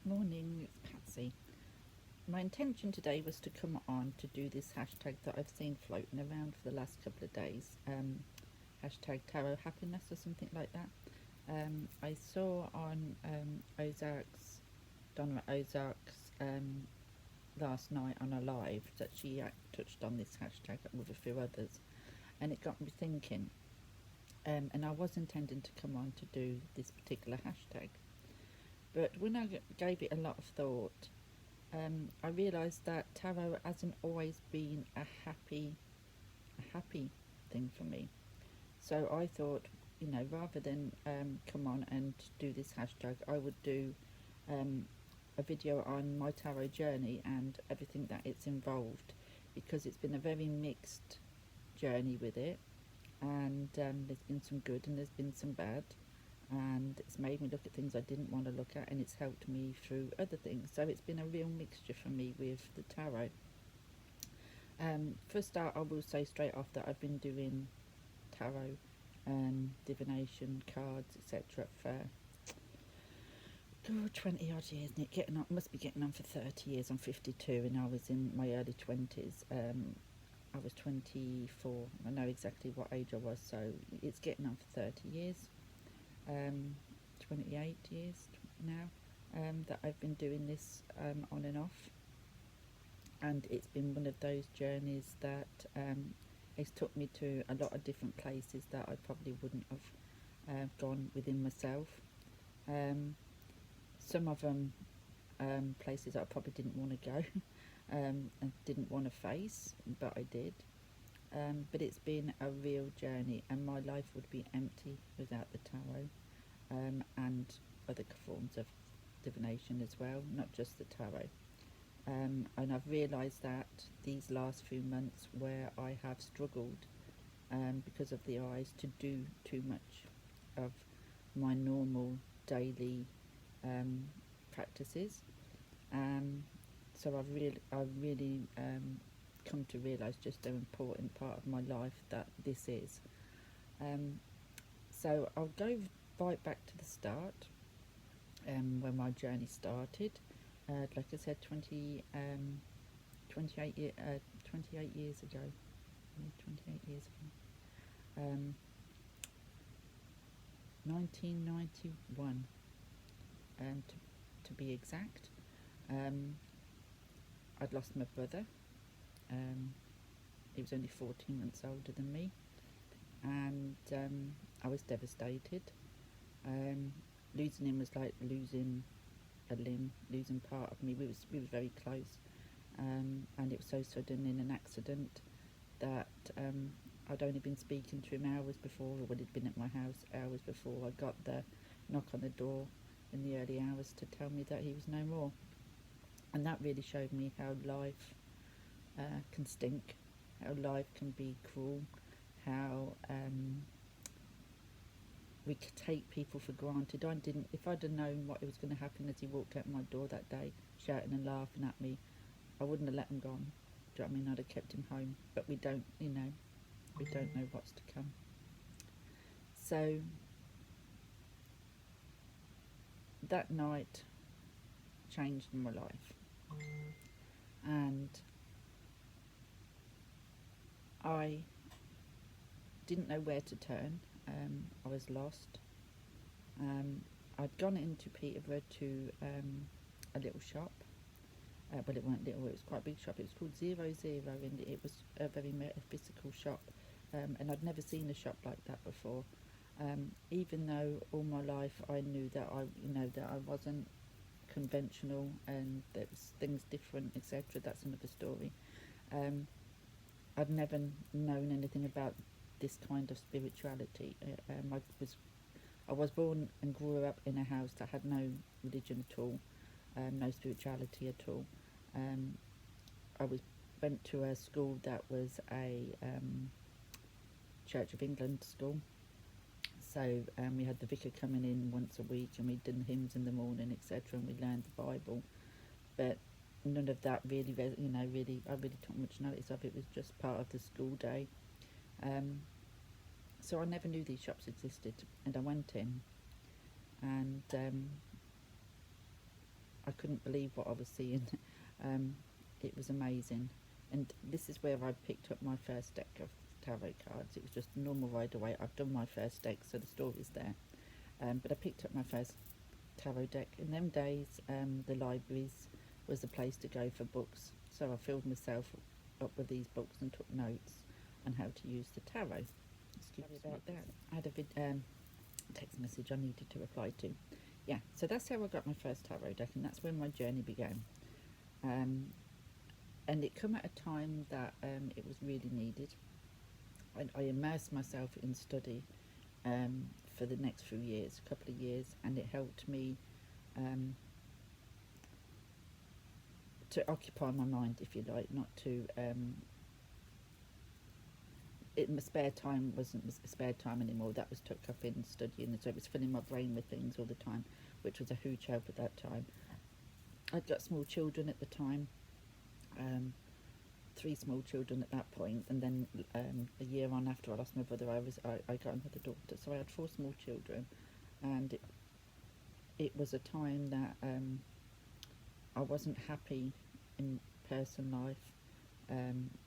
Morning, it's Patsy. My intention today was to come on to do this hashtag that I've seen floating around for the last couple of days. Hashtag tarot happiness or something like that. I saw on Ozark's, Donna Ozark's last night on a live that she touched on this hashtag with a few others, and it got me thinking. And I was intending to come on to do this particular hashtag, but when I gave it a lot of thought, I realised that tarot hasn't always been a happy thing for me. So I thought, rather than come on and do this hashtag, I would do um, a video on my tarot journey and everything that it's involved, because it's been a very mixed journey with it, and there's been some good and there's been some bad, and it's made me look at things I didn't want to look at, and it's helped me through other things. So it's been a real mixture for me with the tarot. For a start, I will say straight off that I've been doing tarot, divination, cards, etc. for 20 odd years, and must be getting on for 30 years. I'm 52 and I was in my early 20s. I was 24. I know exactly what age I was, so it's getting on for 30 years. 28 years now that I've been doing this on and off, and it's been one of those journeys that it's took me to a lot of different places that I probably wouldn't have gone within myself. Some of them places I probably didn't want to go and didn't want to face, but I did. But it's been a real journey, and my life would be empty without the tarot, and other forms of divination as well, not just the tarot. And I've realised that these last few months where I have struggled because of the eyes to do too much of my normal daily practices. So I've really come to realise just how important part of my life that this is. So I'll go right back to the start, when my journey started. Like I said, 28 years ago. 28 years ago. 1991, to be exact. I'd lost my brother. He was only 14 months older than me, and I was devastated. Losing him was like losing a limb, losing part of me. We was very close, and it was so sudden in an accident that I'd only been speaking to him hours before, or he'd been at my house hours before I got the knock on the door in the early hours to tell me that he was no more. And that really showed me how life can stink, how life can be cruel, how we could take people for granted. If I'd have known what was going to happen as he walked out my door that day, shouting and laughing at me, I wouldn't have let him go on. Do you know what I mean? I'd have kept him home. But we don't know what's to come. So that night changed my life, and I didn't know where to turn. I was lost. I'd gone into Peterborough to a little shop. Well, it weren't little, it was quite a big shop. It was called 00, and it was a very metaphysical shop, and I'd never seen a shop like that before. Even though all my life I knew that I wasn't conventional and there was things different, etc. That's another story. I'd never known anything about this kind of spirituality. I was born and grew up in a house that had no religion at all, no spirituality at all. I went to a school that was a Church of England school. So we had the vicar coming in once a week, and we did hymns in the morning, etc. And we learned the Bible, but none of that really, I really took much notice of it. It was just part of the school day. So I never knew these shops existed, and I went in, and I couldn't believe what I was seeing. It was amazing, and this is where I picked up my first deck of tarot cards. It was just normal right away. I've done my first deck, so the story's there. But I picked up my first tarot deck. In them days, the libraries was the place to go for books, so I filled myself up with these books and took notes on how to use the tarot. Excuse me about that. I had a text message I needed to reply to. Yeah, so that's how I got my first tarot deck, and that's when my journey began. And it came at a time that it was really needed. I immersed myself in study for the next few years, a couple of years, and it helped me to occupy my mind, if you like, not to my spare time wasn't spare time anymore. That was took up in studying, and so it was filling my brain with things all the time, which was a huge help at that time. I'd got small children at the time, 3 small children at that point, and then a year on after I lost my brother, I got another daughter, so I had 4 small children, and it was a time that I wasn't happy in personal life.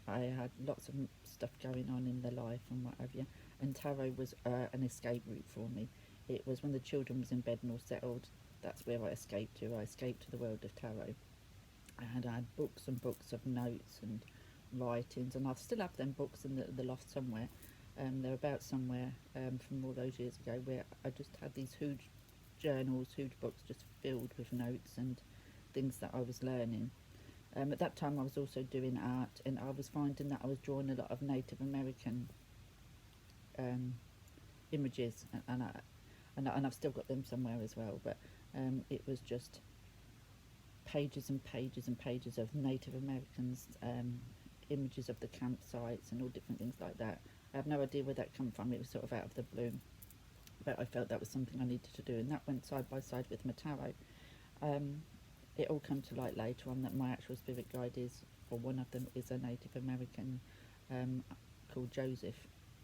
I had lots of stuff going on in their life and what have you, and tarot was an escape route for me. It was when the children was in bed and all settled, that's where I escaped to. I escaped to the world of tarot. And I had books and books of notes and writings, and I still have them books in the loft somewhere. They're about somewhere from all those years ago, where I just had these huge journals, huge books just filled with notes and things that I was learning. At that time I was also doing art, and I was finding that I was drawing a lot of Native American images, and I've still got them somewhere as well, but it was just pages and pages and pages of Native Americans, images of the campsites and all different things like that. I have no idea where that came from. It was sort of out of the blue, but I felt that was something I needed to do, and that went side by side with my tarot. It all came to light later on that my actual spirit guide is, or one of them is, a Native American called Joseph.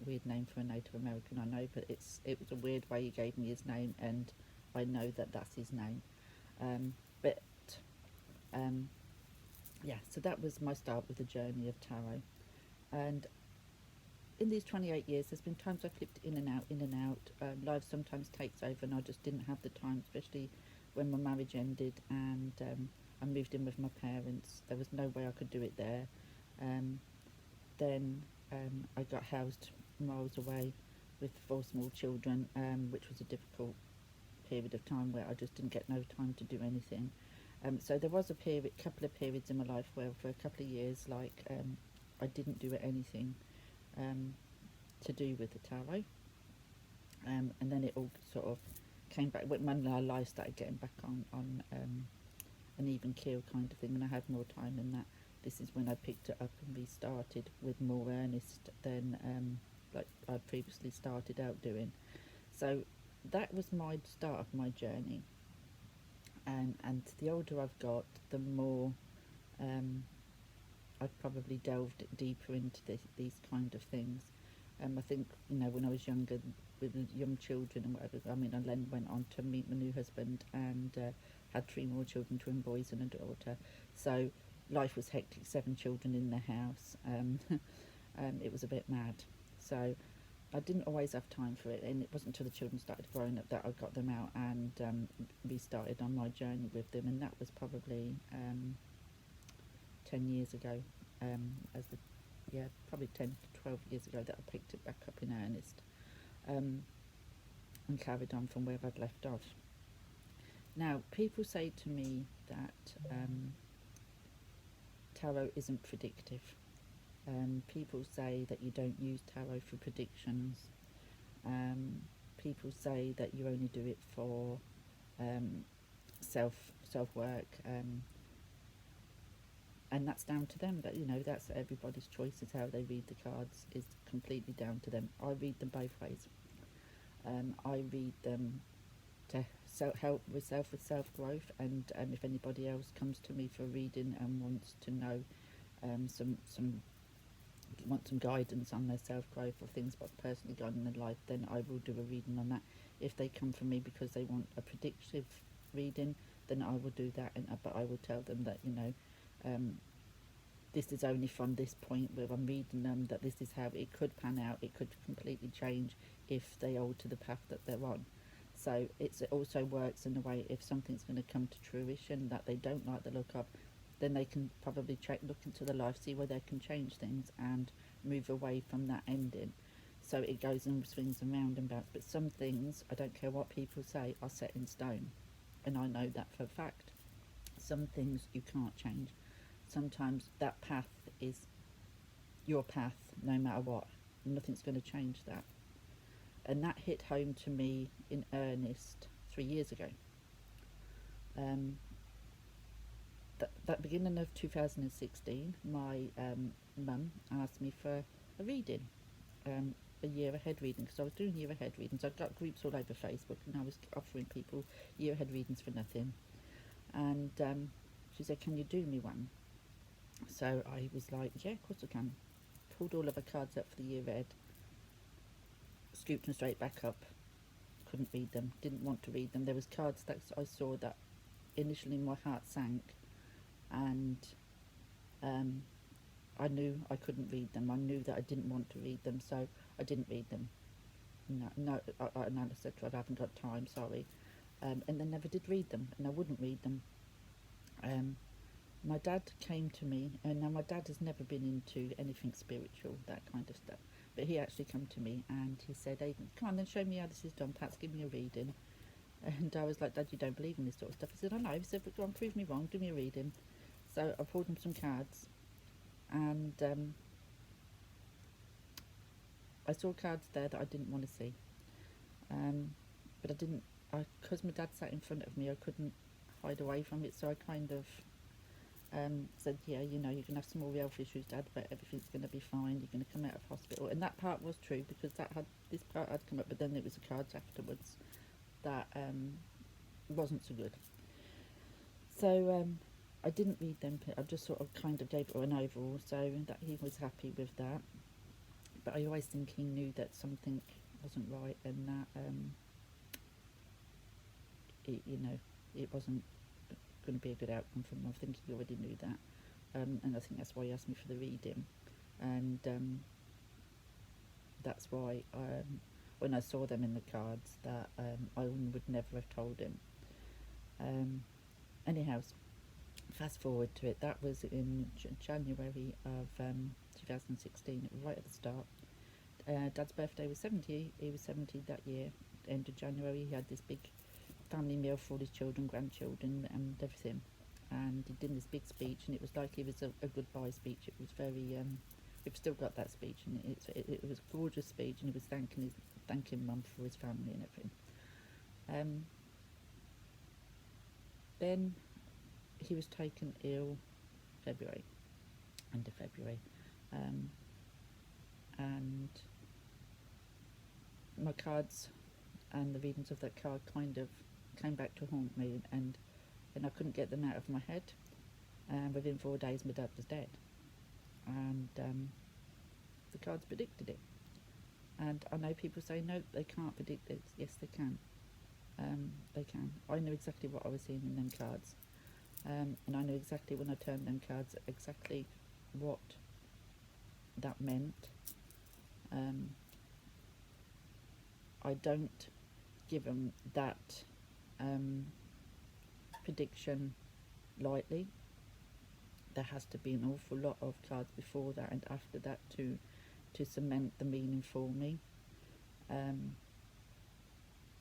Weird name for a Native American, I know, but it was a weird way he gave me his name, and I know that that's his name. Yeah, so that was my start with the journey of tarot. And in these 28 years, there's been times I flipped in and out. Life sometimes takes over, and I just didn't have the time, especially when my marriage ended and I moved in with my parents. There was no way I could do it there. Then I got housed miles away with 4 small children, which was a difficult period of time where I just didn't get no time to do anything. So there was a couple of periods in my life where for a couple of years, I didn't do anything to do with the tarot, and then it all sort of came back when my life started getting back on an even keel kind of thing, and I had more time in that. This is when I picked it up and restarted with more earnest than like I previously started out doing. So that was my start of my journey. And the older I've got, the more I've probably delved deeper into these kind of things. I think, when I was younger, with young children and whatever, I then went on to meet my new husband and had 3 more children, twin boys and a daughter. So life was hectic, 7 children in the house. It was a bit mad. So I didn't always have time for it, and it wasn't until the children started growing up that I got them out and restarted on my journey with them, and that was probably 10 years ago, probably 10 to 12 years ago that I picked it back up in earnest, and carried on from where I'd left off. Now, people say to me that tarot isn't predictive. People say that you don't use tarot for predictions. People say that you only do it for self work, and that's down to them. That's everybody's choice. Is how they read the cards is completely down to them. I read them both ways. I read them to help with self growth, and if anybody else comes to me for a reading and wants to know want some guidance on their self-growth or things what's personally gone in their life, then I will do a reading on that. If they come from me because they want a predictive reading, then I will do that. But I will tell them that, this is only from this point where I'm reading them, that this is how it could pan out. It could completely change if they alter the path that they're on. So it also works in a way, if something's going to come to fruition that they don't like the look of, then they can probably look into the life, see where they can change things and move away from that ending. So it goes in swings and roundabouts. But some things, I don't care what people say, are set in stone. And I know that for a fact. Some things you can't change. Sometimes that path is your path no matter what. Nothing's going to change that. And that hit home to me in earnest 3 years ago. That beginning of 2016, my mum asked me for a reading, a year ahead reading, because I was doing year ahead readings. I've got groups all over Facebook, and I was offering people year ahead readings for nothing. And she said, "Can you do me one?" So I was like, "Yeah, of course I can." Pulled all of her cards up for the year ahead, scooped them straight back up. Couldn't read them. Didn't want to read them. There was cards that I saw that initially my heart sank, and I knew I couldn't read them. I knew that I didn't want to read them, so I didn't read them. No, I said to her, "I haven't got time, sorry." And they never did read them, and I wouldn't read them. My dad came to me, and now my dad has never been into anything spiritual, that kind of stuff, but he actually came to me and he said, "Hey, come on then, show me how this is done, perhaps give me a reading." And I was like, "Dad, you don't believe in this sort of stuff?" He said, "I know." He said, "But go on, prove me wrong, do me a reading." So I pulled him some cards, and I saw cards there that I didn't want to see, but I didn't, because my dad sat in front of me, I couldn't hide away from it, so I kind of said, "Yeah, you're going to have some more health issues, Dad, but everything's going to be fine, you're going to come out of hospital." And that part was true, because this part had come up, but then there was the cards afterwards that wasn't so good. So I didn't read them, I just sort of kind of gave it an overall, so that he was happy with that. But I always think he knew that something wasn't right, and that it wasn't going to be a good outcome for him. I think he already knew that, and I think that's why he asked me for the reading. And that's why when I saw them in the cards, that I would never have told him. Anyhow, fast forward to it. That was in January of 2016. It was right at the start. Dad's birthday was 70. He was 70 that year. End of January, he had this big family meal for all his children, grandchildren, and everything. And he did this big speech, and it was like it was a goodbye speech. It was very. We've still got that speech, and it was a gorgeous speech, and he was thanking Mum for his family and everything. Then he was taken ill end of February, and my cards and the readings of that card kind of came back to haunt me, and I couldn't get them out of my head. And within 4 days, my dad was dead, and the cards predicted it. And I know people say no, they can't predict it. Yes, they can. They can. I knew exactly what I was seeing in them cards, and I knew exactly when I turned them cards exactly what that meant. I don't give them that prediction lightly. There has to be an awful lot of cards before that and after that to cement the meaning for me.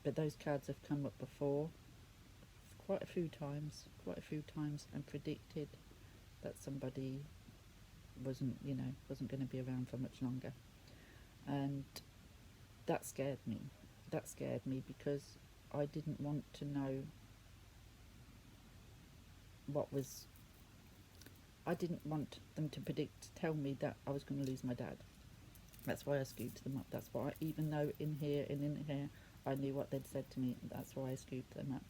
But those cards have come up before quite a few times, and predicted that somebody wasn't going to be around for much longer. And that scared me. Because I didn't want to know I didn't want them to tell me that I was going to lose my dad. That's why I scooped them up. That's why, even though in here I knew what they'd said to me, that's why I scooped them up.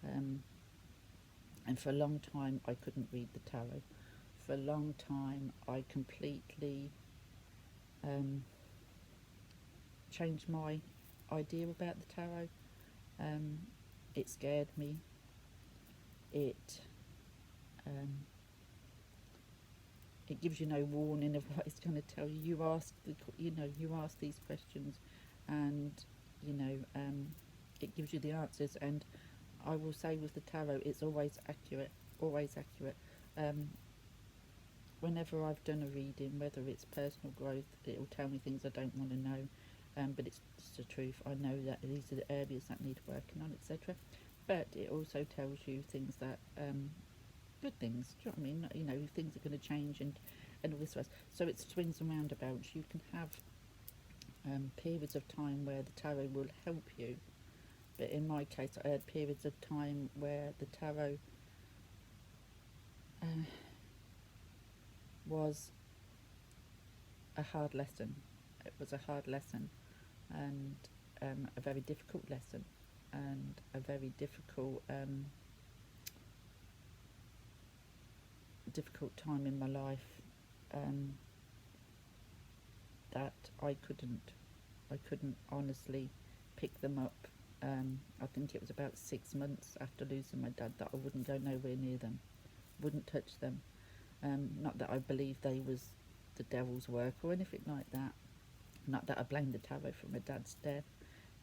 And for a long time I couldn't read the tarot. For a long time I completely changed my idea about the tarot. It scared me. it um, it gives you no warning of what it's going to tell you. You ask these questions, and it gives you the answers. And I will say with the tarot, it's always accurate, always accurate. Whenever I've done a reading, whether it's personal growth, it'll tell me things I don't want to know, but it's the truth. I know that these are the areas that need working on, etc. But it also tells you things that good things. Do you know what I mean? Things are going to change and all this rest. So it's swings and roundabouts. You can have periods of time where the tarot will help you, but in my case, I had periods of time where the tarot was a hard lesson. It was a hard lesson, and a very difficult lesson, and a very difficult time in my life, that I couldn't honestly pick them up. I think it was about 6 months after losing my dad that I wouldn't go nowhere near them, wouldn't touch them. Not that I believe they was the devil's work or anything like that. Not that I blame the tarot for my dad's death.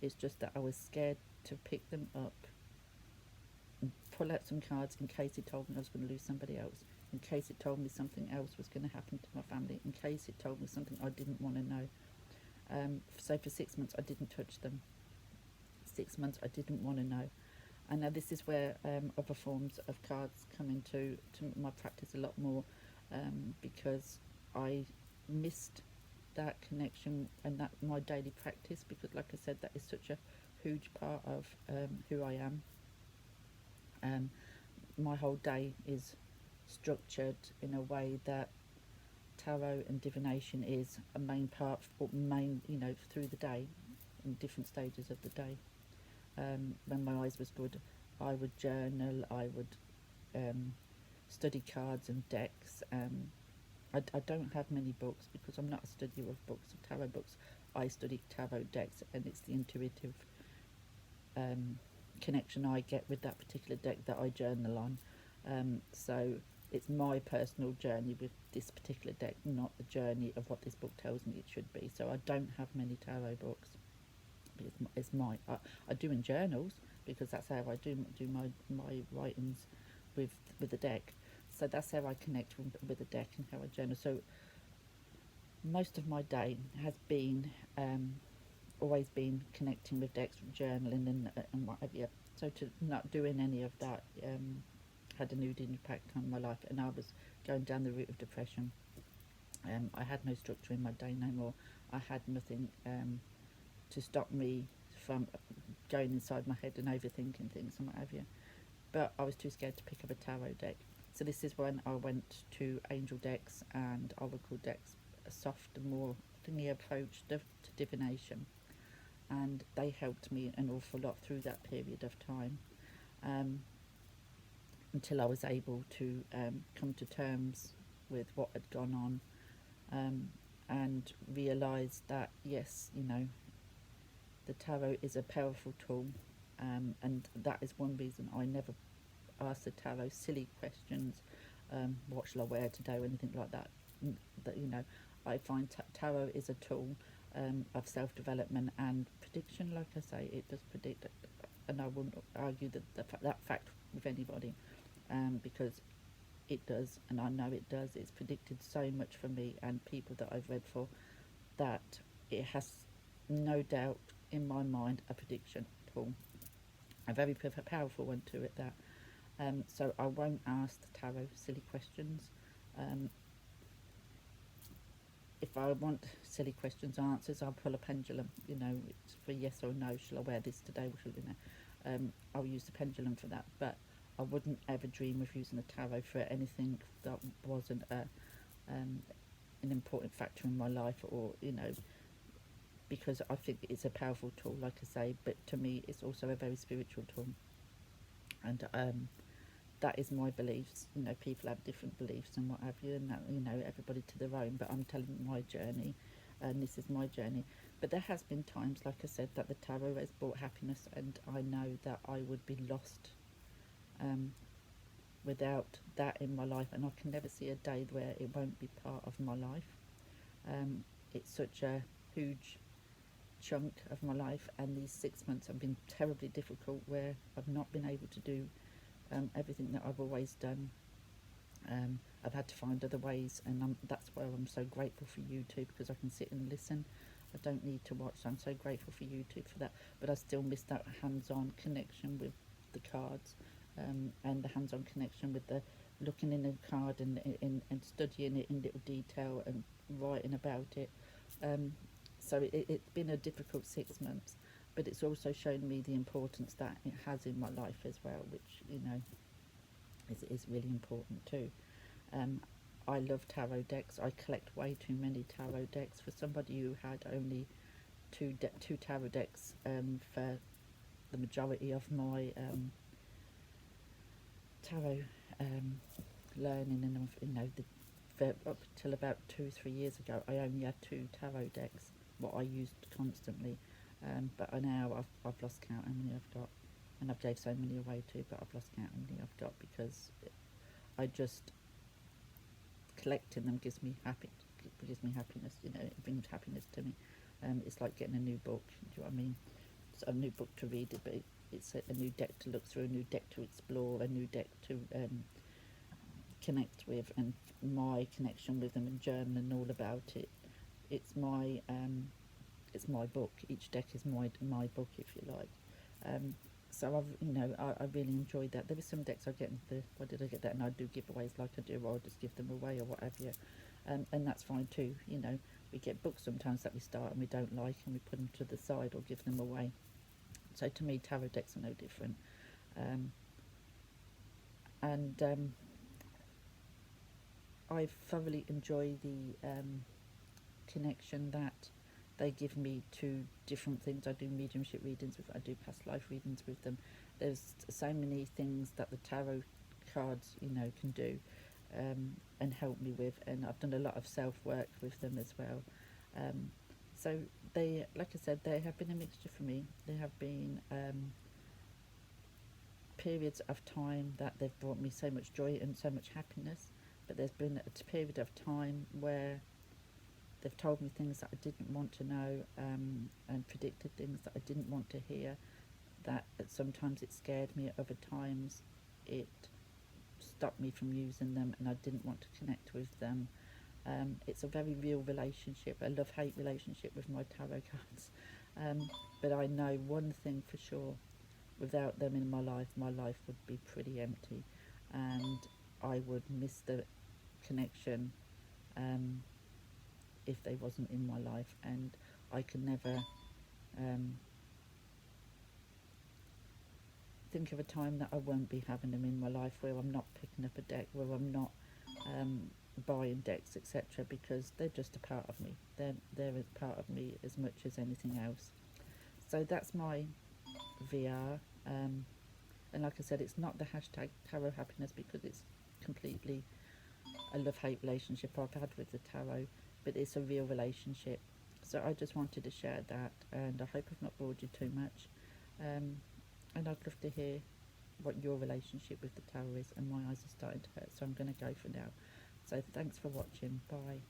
It's just that I was scared to pick them up and pull out some cards in case it told me I was going to lose somebody else, in case it told me something else was going to happen to my family, in case it told me something I didn't want to know. So for 6 months I didn't touch them. 6 months I didn't want to know. And now this is where other forms of cards come into my practice a lot more, because I missed that connection and that my daily practice, because like I said, that is such a huge part of who I am. My whole day is structured in a way that tarot and divination is a main part, or main, through the day, in different stages of the day. When my eyes was good, I would journal, I would study cards and decks. I don't have many books because I'm not a studier of books, of tarot books. I study tarot decks, and it's the intuitive connection I get with that particular deck that I journal on. So it's my personal journey with this particular deck, not the journey of what this book tells me it should be. So I don't have many tarot books. It's I do in journals, because that's how I do my writings with the deck. So that's how I connect with the deck and how I journal. So most of my day has been always been connecting with decks, journaling and what have you. So to not doing any of that had a nude impact on my life, and I was going down the route of depression. I had no structure in my day no more. I had nothing to stop me from going inside my head and overthinking things and what have you. But I was too scared to pick up a tarot deck. So this is when I went to angel decks and oracle decks, a soft, more thingy approach to divination. And they helped me an awful lot through that period of time, until I was able to come to terms with what had gone on, and realise that, yes, the tarot is a powerful tool, and that is one reason I never ask the tarot silly questions, what shall I wear today, or anything like that. I find tarot is a tool of self-development and prediction. Like I say, it does predict, and I wouldn't argue that fact with anybody, because it does, and I know it does. It's predicted so much for me and people that I've read for, that it has no doubt in my mind a prediction tool, a very powerful one to it, that so I won't ask the tarot silly questions. If I want silly questions answers, I'll pull a pendulum, it's for yes or no. Shall I wear this today? I'll use the pendulum for that, but I wouldn't ever dream of using the tarot for anything that wasn't an important factor in my life, or because I think it's a powerful tool, like I say, but to me it's also a very spiritual tool. And that is my beliefs. People have different beliefs and what have you, and that, everybody to their own, but I'm telling my journey, and this is my journey. But there has been times, like I said, that the tarot has brought happiness, and I know that I would be lost without that in my life, and I can never see a day where it won't be part of my life. It's such a huge chunk of my life, and these 6 months have been terribly difficult where I've not been able to do everything that I've always done. I've had to find other ways, and that's why I'm so grateful for YouTube, because I can sit and listen. I don't need to watch, so I'm so grateful for YouTube for that. But I still miss that hands-on connection with the cards, and the hands-on connection with the looking in a card and studying it in little detail and writing about it. So it's been a difficult 6 months, but it's also shown me the importance that it has in my life as well, which, you know, is really important too. Um, I love tarot decks. I collect way too many tarot decks. For somebody who had only two tarot decks for the majority of my tarot learning, and you know, up till about 2 3 years ago, I only had two tarot decks, what I used constantly. But now I've lost count how many I've got, and I've gave so many away too. But I've lost count how many I've got, because I just collecting them gives me happiness. You know, it brings happiness to me. It's like getting a new book. Do you know what I mean? It's a new book to read, but it's a new deck to look through, a new deck to explore, a new deck to connect with, and my connection with them, and journaling all about it. It's my book. Each deck is my book, if you like. So I really enjoyed that. There were some decks I get into why did I get that, and I do giveaways like I do, or I'll just give them away or whatever. And that's fine too. You know, we get books sometimes that we start and we don't like, and we put them to the side or give them away. So to me, tarot decks are no different. And I thoroughly enjoy the connection that they give me to different things. I do mediumship readings with, I do past life readings with them. There's so many things that the tarot cards, you know, can do and help me with, and I've done a lot of self-work with them as well. So they, like I said, they have been a mixture for me. They have been periods of time that they've brought me so much joy and so much happiness, but there's been a period of time where they've told me things that I didn't want to know, and predicted things that I didn't want to hear, that sometimes it scared me, at other times it stopped me from using them and I didn't want to connect with them. It's a very real relationship, a love-hate relationship with my tarot cards. But I know one thing for sure: without them in my life would be pretty empty, and I would miss the connection if they wasn't in my life. And I can never think of a time that I won't be having them in my life, where I'm not picking up a deck, where I'm not buying decks, etc., because they're just a part of me. They're a part of me as much as anything else. So that's my VR. And like I said, it's not the hashtag tarot happiness, because it's completely a love-hate relationship I've had with the tarot, but it's a real relationship. So I just wanted to share that, and I hope I've not bored you too much. And I'd love to hear what your relationship with the tarot is, and my eyes are starting to hurt, so I'm going to go for now. So thanks for watching. Bye.